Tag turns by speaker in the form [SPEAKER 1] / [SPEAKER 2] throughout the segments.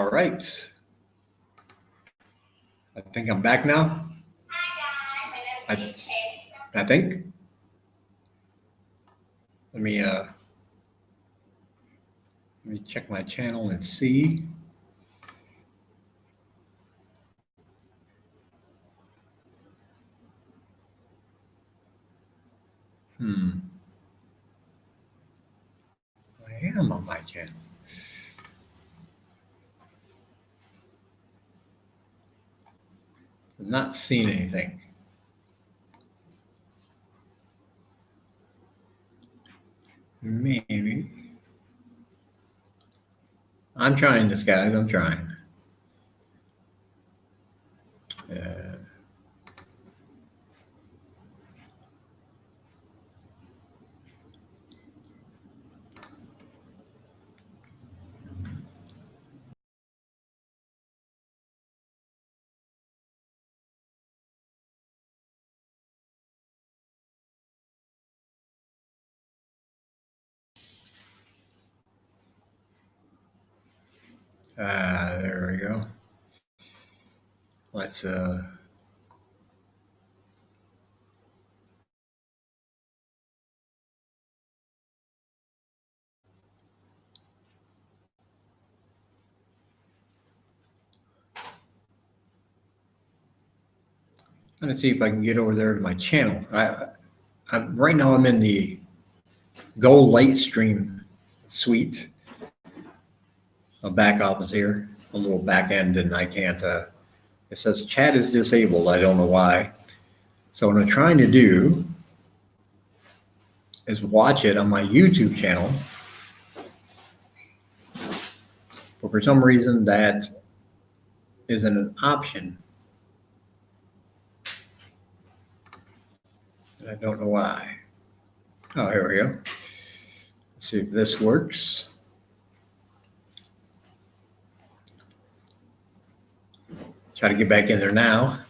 [SPEAKER 1] All right. I think I'm back now. I think. Let me check my channel and see. I am on my channel. I'm not seeing anything. Maybe. I'm trying this, guys. I'm trying. There we go. Let's trying to see if I can get over there to my channel. Right now I'm in the Go Light Stream suite. A back office here, a little back end, and I can't. It says chat is disabled. I don't know why. So what I'm trying to do is watch it on my YouTube channel. But for some reason that isn't an option. And I don't know why. Oh, here we go. Let's see if this works. Try to get back in there now.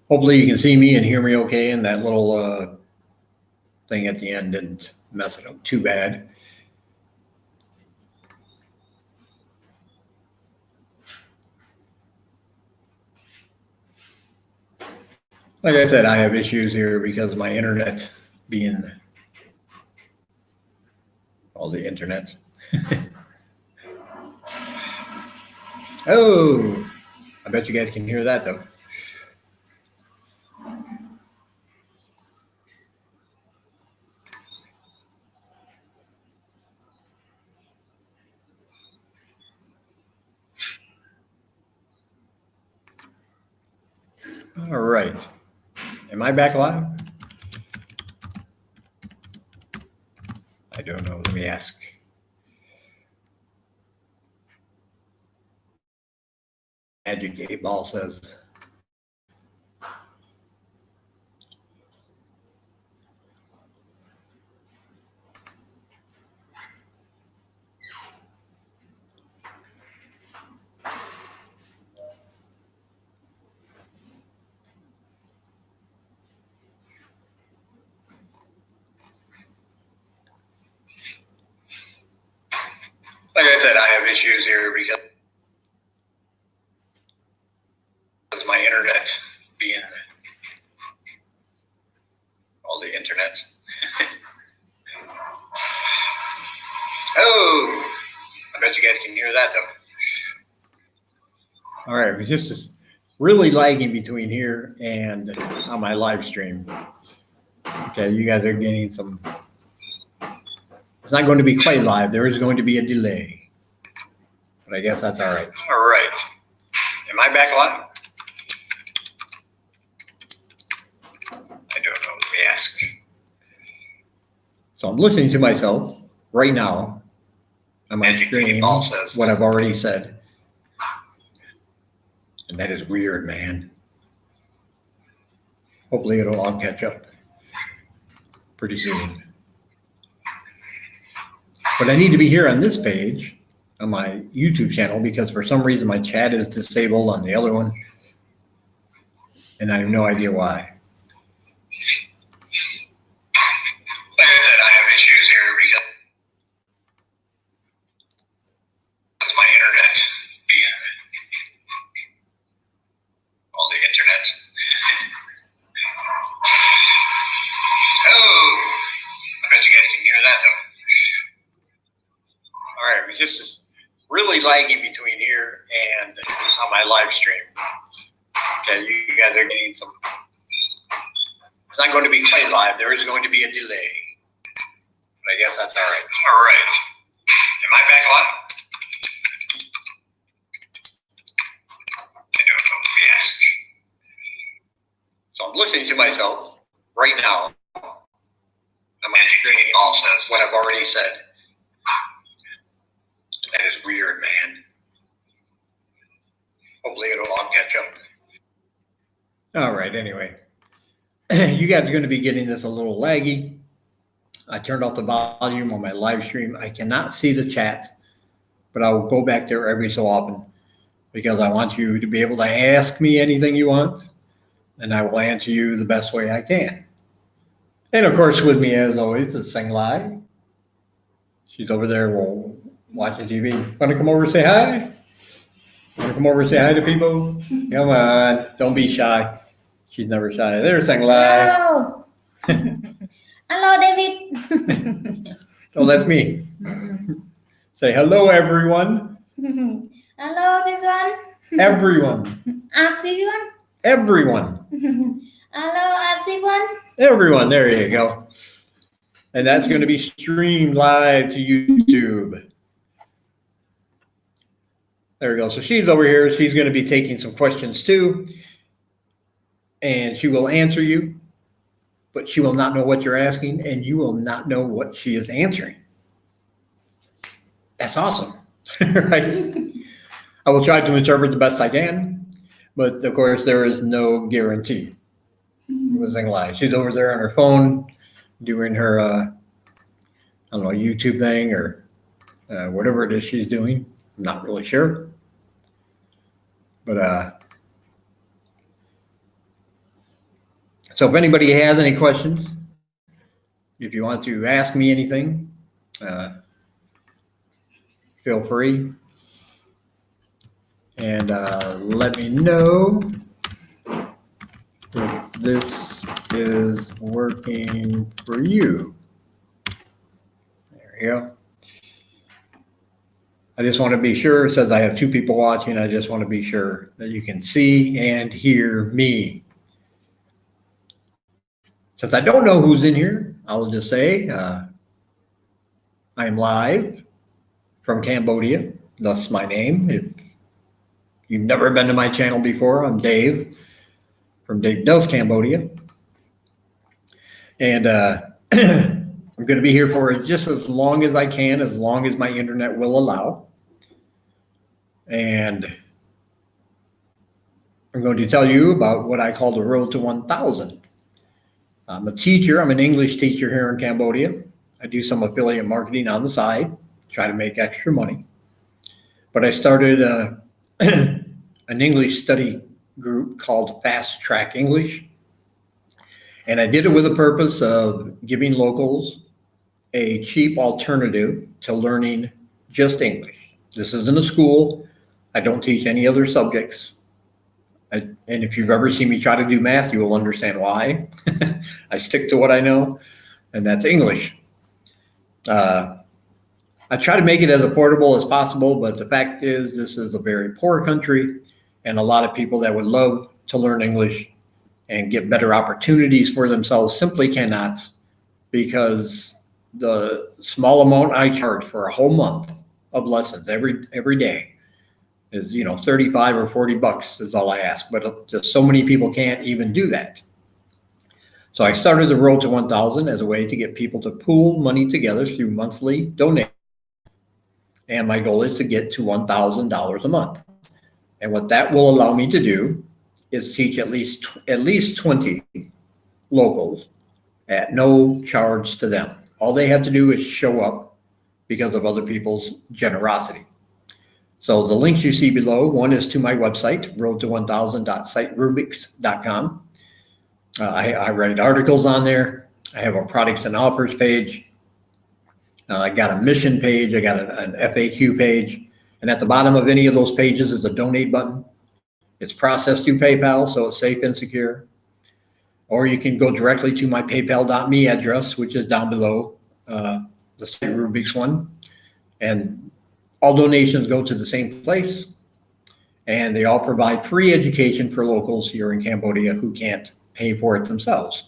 [SPEAKER 1] Hopefully you can see me and hear me okay, and that little thing at the end didn't mess it up too bad. Like I said, I have issues here because of my internet being all the internet. Oh, I bet you guys can hear that though. All right. Am I back live? I don't know. Let me ask. Magic 8 Ball says. Like I said, I have issues here because my internet being all the internet. Oh, I bet you guys can hear that though. All right, it was just really lagging between here and on my live stream. Okay, you guys are getting some. It's not going to be quite live. There is going to be a delay, but I guess that's all right. All right. Am I back live? I don't know. Let me ask. So I'm listening to myself right now on my stream, what I've already said. And that is weird, man. Hopefully it'll all catch up pretty soon. But I need to be here on this page on my YouTube channel because for some reason my chat is disabled on the other one. And I have no idea why. Like I said, I have issues here because it's just really laggy between here and on my live stream. Okay, you guys are getting some. It's not going to be quite live. There is going to be a delay. But I guess that's all right.
[SPEAKER 2] All right. Am I back live? I don't know. Let me ask.
[SPEAKER 1] So I'm listening to myself right now. I'm
[SPEAKER 2] Anything all says
[SPEAKER 1] what I've already said. That is weird, man. Hopefully it'll all catch up. All right, anyway. You guys are going to be getting this a little laggy. I turned off the volume on my live stream. I cannot see the chat, but I will go back there every so often because I want you to be able to ask me anything you want, and I will answer you the best way I can. And of course, with me as always is Sing Lai. She's over there watching TV. Want to come over and say hi? Want to come over and say hi to people? Come on, don't be shy. She's never shy. There's Sing Lai.
[SPEAKER 3] Hello. Hello, David.
[SPEAKER 1] Oh, that's me. Say hello, everyone.
[SPEAKER 3] Hello, everyone.
[SPEAKER 1] Everyone.
[SPEAKER 3] Everyone.
[SPEAKER 1] Everyone.
[SPEAKER 3] Hello, everyone.
[SPEAKER 1] Everyone. There you go. And that's going to be streamed live to YouTube. There we go. So she's over here. She's going to be taking some questions too. And she will answer you, but she will not know what you're asking, and you will not know what she is answering. That's awesome, right? I will try to interpret the best I can, but of course there is no guarantee. It was a lie. She's over there on her phone doing her, I don't know, YouTube thing or whatever it is she's doing. I'm not really sure, but so if anybody has any questions, if you want to ask me anything, feel free. And let me know if this is working for you. There you go. I just want to be sure. It says I have 2 people watching. I just want to be sure that you can see and hear me. Since I don't know who's in here, I'll just say I am live from Cambodia, thus my name. If you've never been to my channel before, I'm Dave from Dave Does Cambodia. And I'm going to be here for just as long as I can, as long as my internet will allow. And I'm going to tell you about what I call the road to 1,000. I'm a teacher. I'm an English teacher here in Cambodia. I do some affiliate marketing on the side, try to make extra money. But I started an English study group called Fast Track English. And I did it with the purpose of giving locals a cheap alternative to learning just English. This isn't a school. I don't teach any other subjects. And if you've ever seen me try to do math, you will understand why. I stick to what I know, and that's English. I try to make it as affordable as possible, but the fact is this is a very poor country, and a lot of people that would love to learn English and get better opportunities for themselves simply cannot, because the small amount I charge for a whole month of lessons every day is, you know, 35 or 40 bucks is all I ask, but just so many people can't even do that. So I started the Road to 1,000 as a way to get people to pool money together through monthly donations. And my goal is to get to $1,000 a month. And what that will allow me to do is teach at least 20 locals at no charge to them. All they have to do is show up because of other people's generosity. So the links you see below, one is to my website, roadto1000.siterubics.com. I write articles on there. I have a products and offers page. I got a mission page. I got an FAQ page. And at the bottom of any of those pages is a donate button. It's processed through PayPal, so it's safe and secure. Or you can go directly to my paypal.me address, which is down below the Site Rubics one. And all donations go to the same place, and they all provide free education for locals here in Cambodia who can't pay for it themselves.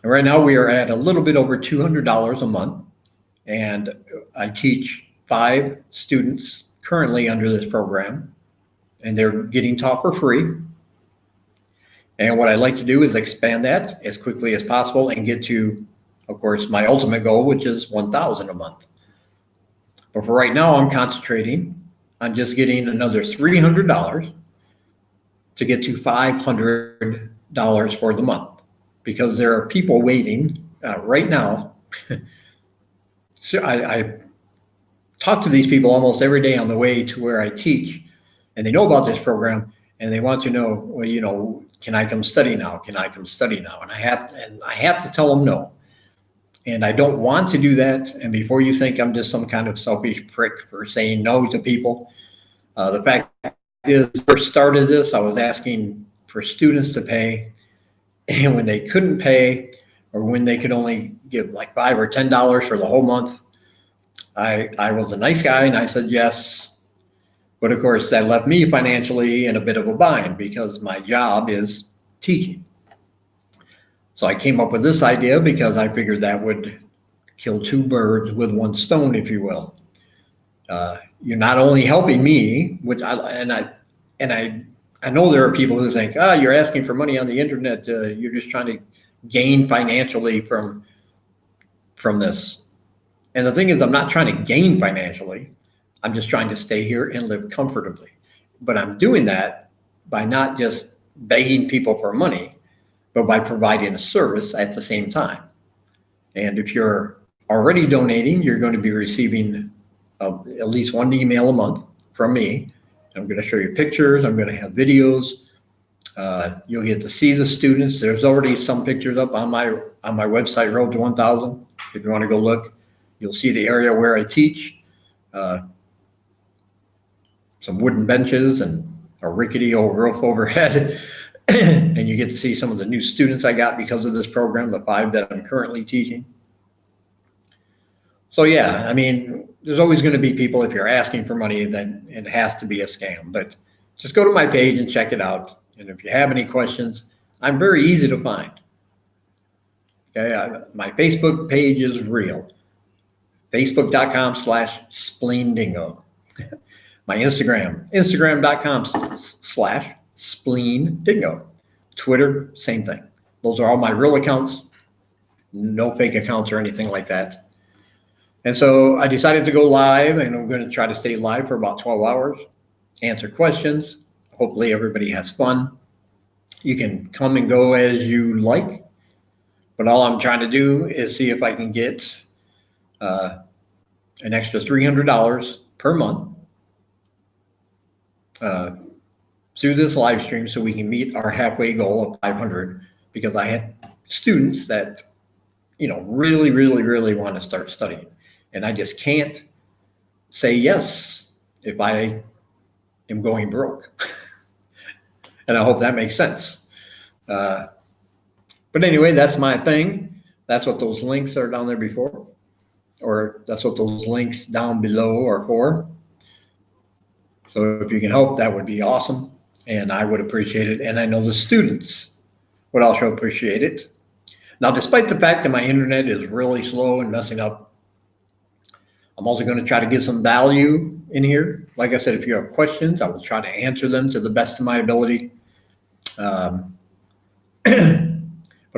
[SPEAKER 1] And right now we are at a little bit over $200 a month, and I teach 5 students currently under this program, and they're getting taught for free. And what I'd like to do is expand that as quickly as possible and get to, of course, my ultimate goal, which is 1,000 a month. But for right now, I'm concentrating on just getting another $300 to get to $500 for the month, because there are people waiting right now. So I talk to these people almost every day on the way to where I teach, and they know about this program, and they want to know, well, you know, can I come study now? Can I come study now? And I have to tell them no. And I don't want to do that. And before you think I'm just some kind of selfish prick for saying no to people, the fact is, first started this, I was asking for students to pay, and when they couldn't pay, or when they could only give like $5 or $10 for the whole month, I was a nice guy and I said yes. But of course, that left me financially in a bit of a bind because my job is teaching. So I came up with this idea because I figured that would kill 2 birds with 1 stone, if you will. You're not only helping me, which I know there are people who think, you're asking for money on the internet. You're just trying to gain financially from this. And the thing is, I'm not trying to gain financially. I'm just trying to stay here and live comfortably. But I'm doing that by not just begging people for money, but by providing a service at the same time. And if you're already donating, you're going to be receiving at least 1 email a month from me. I'm going to show you pictures. I'm going to have videos. You'll get to see the students. There's already some pictures up on my website, Road to 1,000. If you want to go look, you'll see the area where I teach. Some wooden benches and a rickety old roof overhead. And you get to see some of the new students I got because of this program, the 5 that I'm currently teaching. So yeah, I mean, there's always going to be people, if you're asking for money, then it has to be a scam. But just go to my page and check it out. And if you have any questions, I'm very easy to find. Okay, my Facebook page is real. Facebook.com/spleendingo. My Instagram.com/spleendingo. Twitter, same thing. Those are all my real accounts. No fake accounts or anything like that. And so I decided to go live, and I'm going to try to stay live for about 12 hours, answer questions. Hopefully everybody has fun. You can come and go as you like, but all I'm trying to do is see if I can get an extra $300 per month through this live stream so we can meet our halfway goal of 500, because I had students that, you know, really, really, really want to start studying. And I just can't say yes if I am going broke. And I hope that makes sense. But anyway, that's my thing. That's what those links are down there before, or that's what those links down below are for. So if you can help, that would be awesome. And I would appreciate it. And I know the students would also appreciate it. Now, despite the fact that my internet is really slow and messing up, I'm also going to try to get some value in here. Like I said, if you have questions, I will try to answer them to the best of my ability. But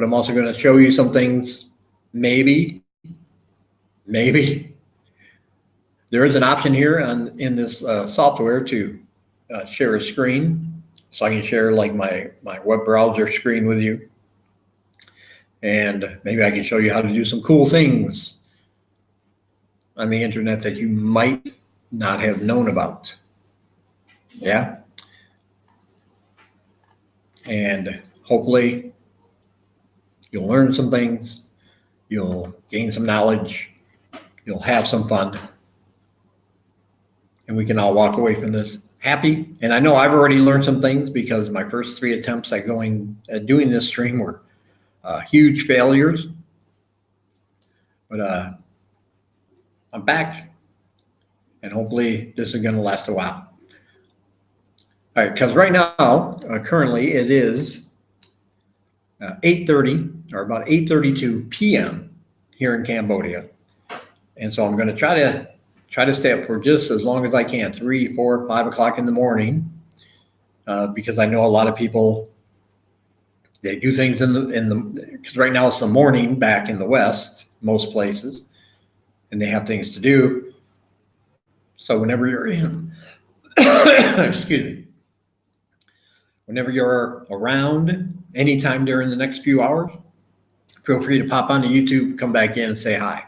[SPEAKER 1] I'm also going to show you some things. Maybe there is an option here in this software to share a screen, so I can share like my web browser screen with you, and maybe I can show you how to do some cool things on the internet that you might not have known about. Yeah. And hopefully you'll learn some things, you'll gain some knowledge, you'll have some fun, and we can all walk away from this happy. And I know I've already learned some things, because my first 3 attempts at doing this stream were huge failures. But I'm back, and hopefully this is going to last a while. All right, because right now, currently it is 8:30 or about 8:32 p.m. here in Cambodia, and so I'm going to try to stay up for just as long as I can, 3, 4, 5 o'clock in the morning, because I know a lot of people, they do things because right now it's the morning back in the West, most places, and they have things to do. So whenever you're in, excuse me, whenever you're around anytime during the next few hours, feel free to pop onto YouTube, come back in and say hi.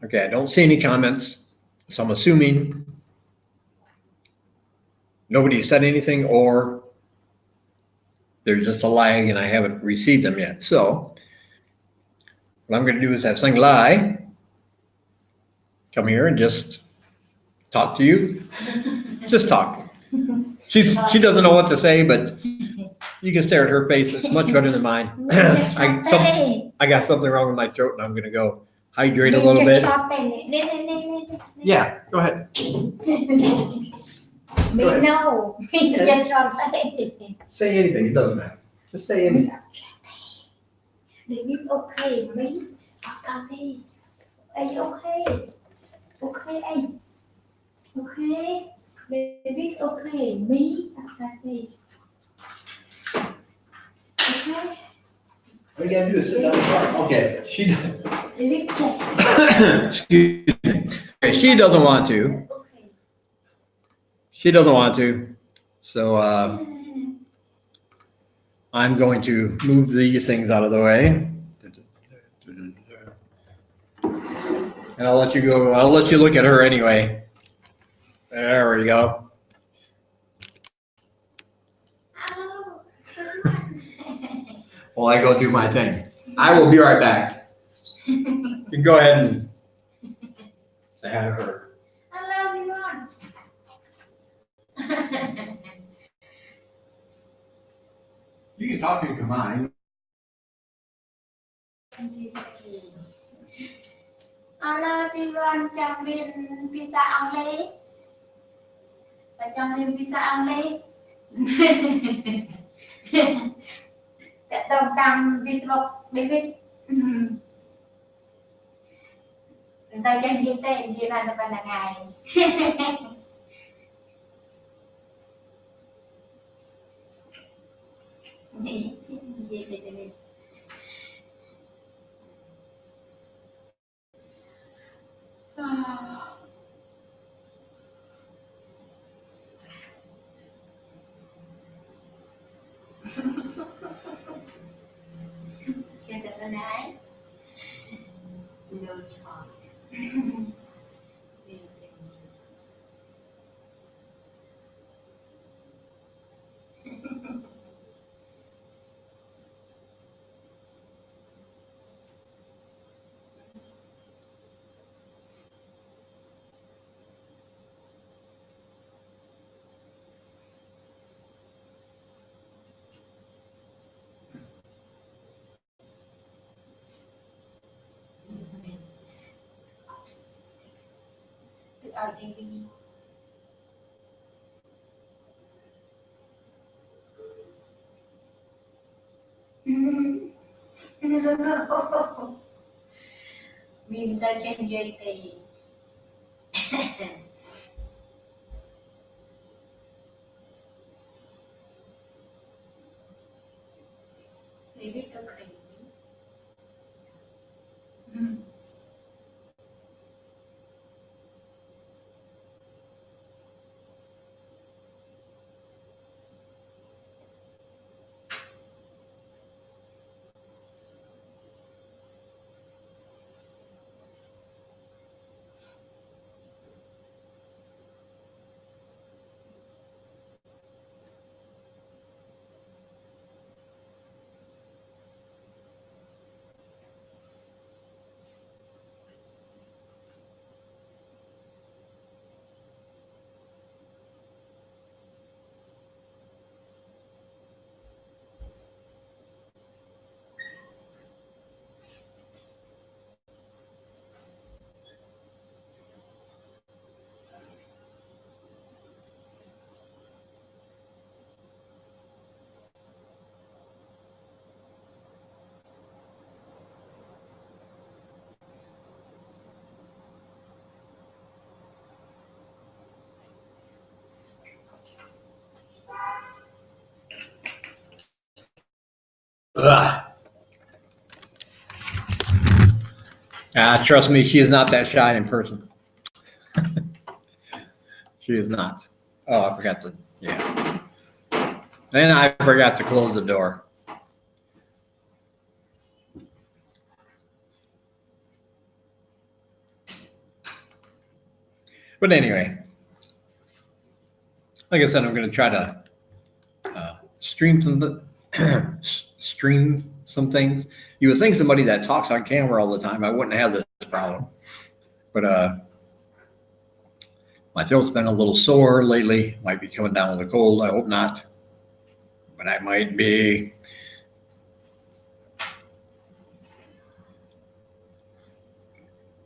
[SPEAKER 1] Okay, I don't see any comments, so I'm assuming nobody said anything, or there's just a lag and I haven't received them yet. So what I'm going to do is have Sang Lai come here and just talk to you. Just talk. She doesn't know what to say, but you can stare at her face. It's much better than mine. I got something wrong with my throat, and I'm going to go hydrate a little bit. Yeah, go ahead.
[SPEAKER 3] Me no.
[SPEAKER 1] Say anything. It doesn't matter. Just say anything.
[SPEAKER 3] David, okay, me. Okay. Are you okay? Okay, anh. Okay. David, okay, me. Okay. Okay.
[SPEAKER 1] All you gotta do is sit down and talk. Okay.
[SPEAKER 3] David, check.
[SPEAKER 1] Excuse me. Okay, she doesn't want to.
[SPEAKER 3] Okay.
[SPEAKER 1] She doesn't want to. So I'm going to move these things out of the way. And I'll let you go. I'll let you look at her anyway. There we go.
[SPEAKER 3] Hello.
[SPEAKER 1] Well, I go do my thing. I will be right back. You can go ahead and say hi to her.
[SPEAKER 3] Hello, everyone.
[SPEAKER 1] You can talk to mine.
[SPEAKER 3] Hello, everyone. Trong liên pizza Anglais. Và trong liên pizza Anglais. Tại tổng tăng Facebook David. Tôi chẳng diễn tên gì là ngày. Chưa được đâu đấy. No chance. Ở TV. Mình ta trên dây thì để biết được hình.
[SPEAKER 1] Ugh. Trust me, she is not that shy in person. She is not. Oh, I forgot to, yeah. And I forgot to close the door. But anyway, like I said, I'm going to try to stream stream some things. You would think somebody that talks on camera all the time, I wouldn't have this problem. But my throat's been a little sore lately. Might be coming down with a cold. I hope not, but I might be.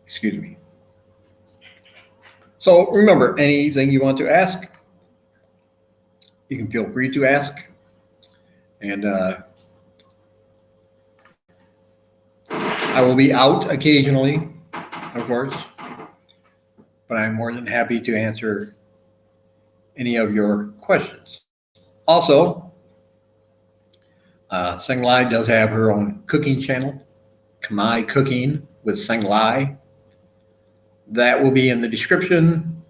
[SPEAKER 1] Excuse me. So remember, anything you want to ask, you can feel free to ask. And I will be out occasionally, of course, but I'm more than happy to answer any of your questions. Also, Seng Lai does have her own cooking channel, Khmer Cooking with Seng Lai. That will be in the description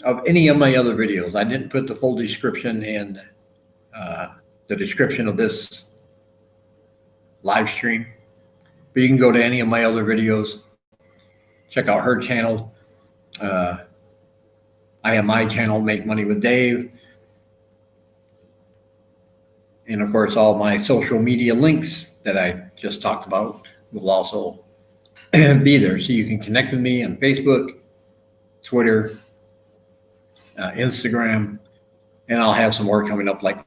[SPEAKER 1] of any of my other videos. I didn't put the full description in the description of this live stream, but you can go to any of my other videos, check out her channel. I have my channel, Make Money with Dave. And of course, all my social media links that I just talked about will also be there. So you can connect with me on Facebook, Twitter, Instagram, and I'll have some more coming up like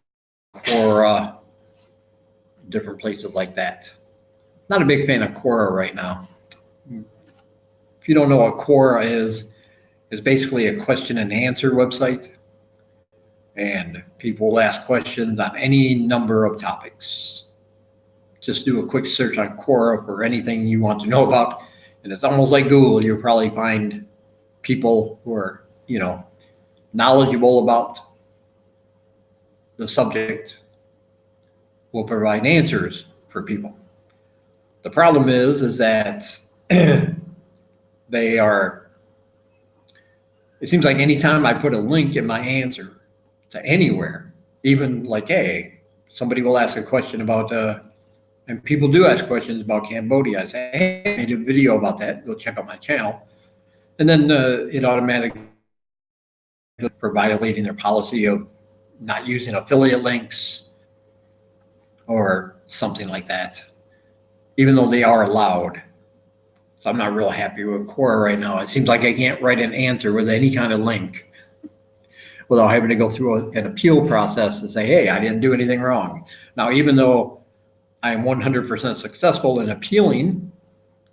[SPEAKER 1] Quora, different places like that. Not a big fan of Quora right now. If you don't know what Quora is, it's basically a question and answer website. And people will ask questions on any number of topics. Just do a quick search on Quora for anything you want to know about. And it's almost like Google. You'll probably find people who are, knowledgeable about the subject will provide answers for people. The problem is that they are, it seems like anytime I put a link in my answer to anywhere, even like, hey, somebody will ask a question about, and people do ask questions about Cambodia. I say, hey, I made a video about that. Go check out my channel. And then it automatically for violating their policy of not using affiliate links or something like that, even though they are allowed. So I'm not real happy with Quora right now. It seems like I can't write an answer with any kind of link without having to go through an appeal process and say, hey, I didn't do anything wrong. Now, even though I am 100% successful in appealing,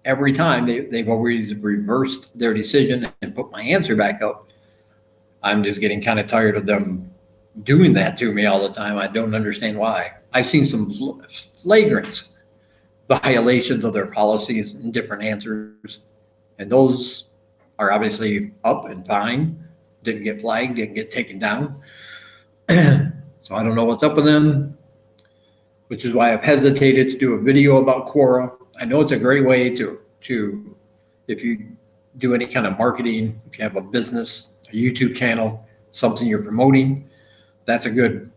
[SPEAKER 1] every time they've always reversed their decision and put my answer back up, I'm just getting kind of tired of them doing that to me all the time. I don't understand why. I've seen some flagrant violations of their policies in different answers, and those are obviously up and fine. Didn't get flagged, didn't get taken down. So I don't know what's up with them, which is why I've hesitated to do a video about Quora. I know it's a great way to if you do any kind of marketing, if you have a business, a YouTube channel, something you're promoting, that's a good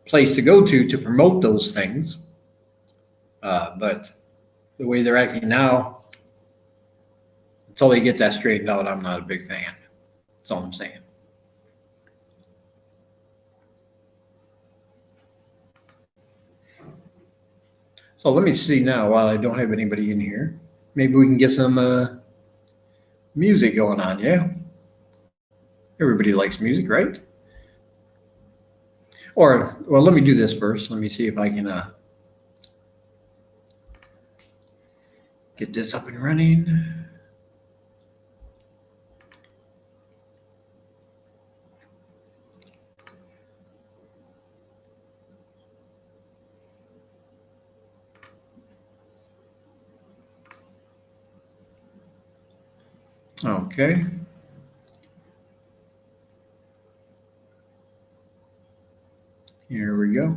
[SPEAKER 1] place to go to promote those things. But the way they're acting now, until they get that straightened out, I'm not a big fan. That's all I'm saying. So let me see now, while I don't have anybody in here, maybe we can get some music going on, yeah? Everybody likes music, right? Or, well, let me do this first. Let me see if I can get this up and running. Okay. Here we go.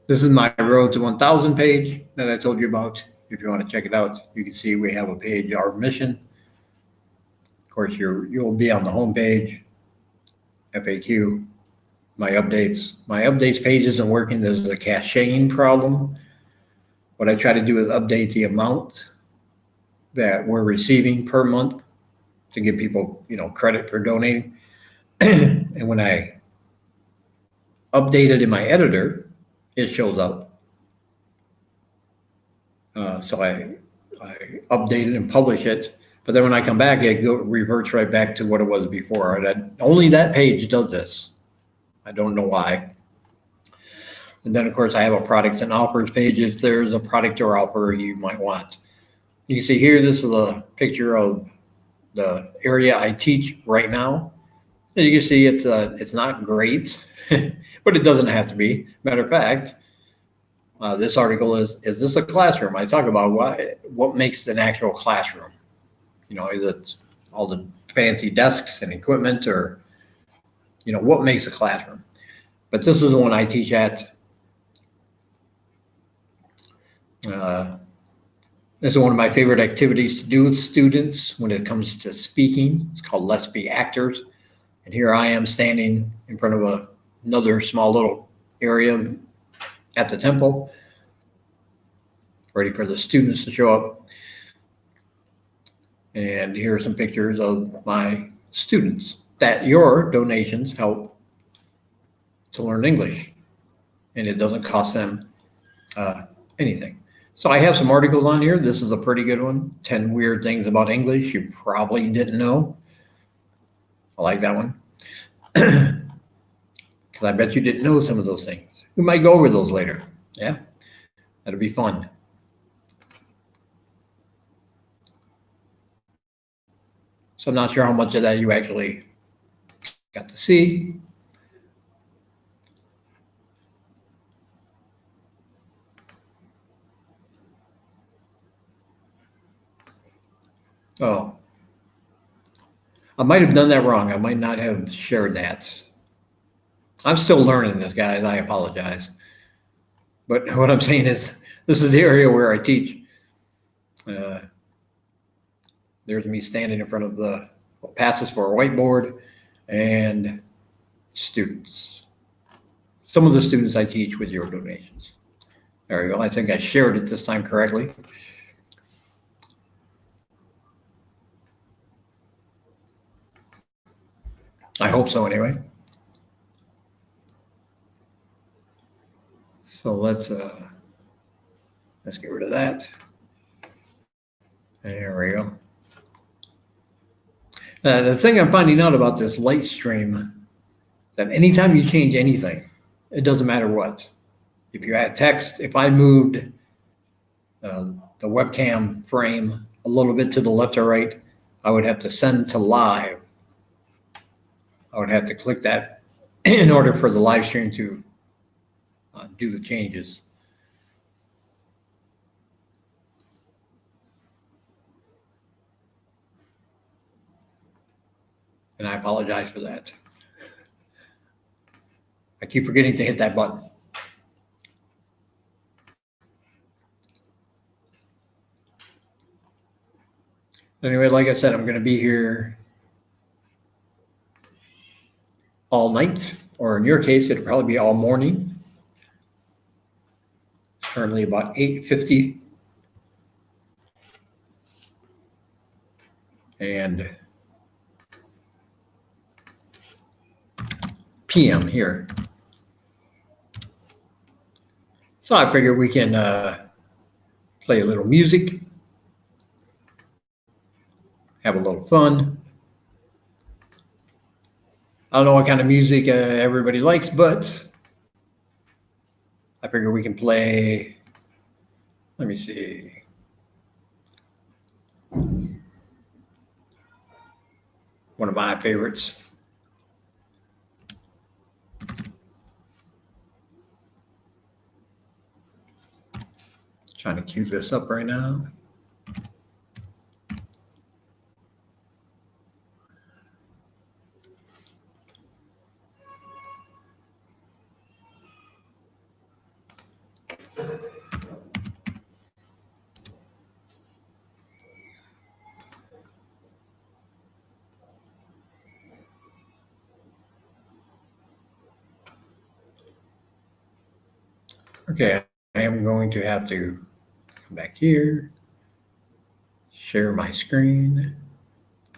[SPEAKER 1] This is my Road to 1,000 page that I told you about. If you want to check it out, you can see we have a page, our mission. Of course, you'll be on the home page, FAQ, my updates. My updates page isn't working. There's a caching problem. What I try to do is update the amount that we're receiving per month to give people, credit for donating. And when I update it in my editor, it shows up. So I update it and publish it. But then when I come back, it reverts right back to what it was before. Only that page does this. I don't know why. And then, of course, I have a products and offers page if there's a product or offer you might want. You can see here, this is a picture of the area I teach right now. And you can see it's not great, but it doesn't have to be. Matter of fact, this article is this a classroom? I talk about what makes an actual classroom. Is it all the fancy desks and equipment, or what makes a classroom? But this is the one I teach at. This is one of my favorite activities to do with students when it comes to speaking. It's called Let's Be Actors. And here I am standing in front of another small little area at the temple, ready for the students to show up. And here are some pictures of my students that your donations help to learn English. And it doesn't cost them anything. So I have some articles on here. This is a pretty good one. 10 weird things about English you probably didn't know. I like that one. Because I bet you didn't know some of those things. We might go over those later. Yeah, that'll be fun. So I'm not sure how much of that you actually got to see. Oh, I might have done that wrong. I might not have shared that. I'm still learning this, guys. I apologize. But what I'm saying is, this is the area where I teach. There's me standing in front of what passes for a whiteboard and students. Some of the students I teach with your donations. There we go. I think I shared it this time correctly. I hope so anyway. So let's get rid of that. There we go. The thing I'm finding out about this light stream, that anytime you change anything, it doesn't matter what. If you add text, if I moved the webcam frame a little bit to the left or right, I would have to send to live. I would have to click that in order for the live stream to do the changes. And I apologize for that. I keep forgetting to hit that button. Anyway, like I said, I'm going to be here all night, or in your case, it'll probably be all morning. It's currently about 8:50. And PM here. So I figured we can play a little music, have a little fun. I don't know what kind of music everybody likes, but I figure we can play, let me see. One of my favorites. Trying to cue this up right now. Okay, I am going to have to come back here, share my screen,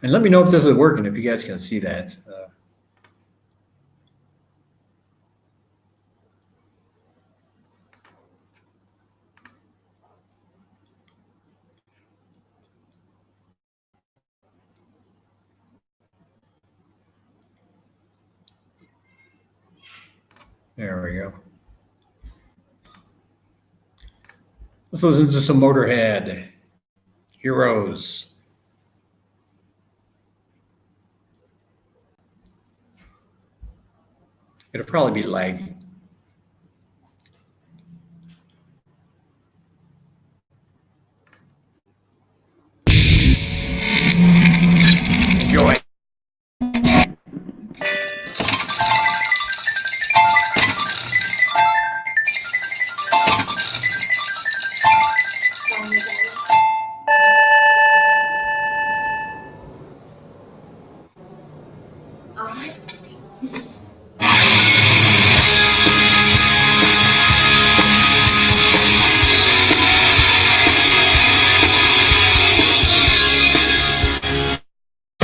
[SPEAKER 1] and let me know if this is working, if you guys can see that. There we go. Let's listen to some Motorhead. Heroes. It'll probably be laggy. Enjoy.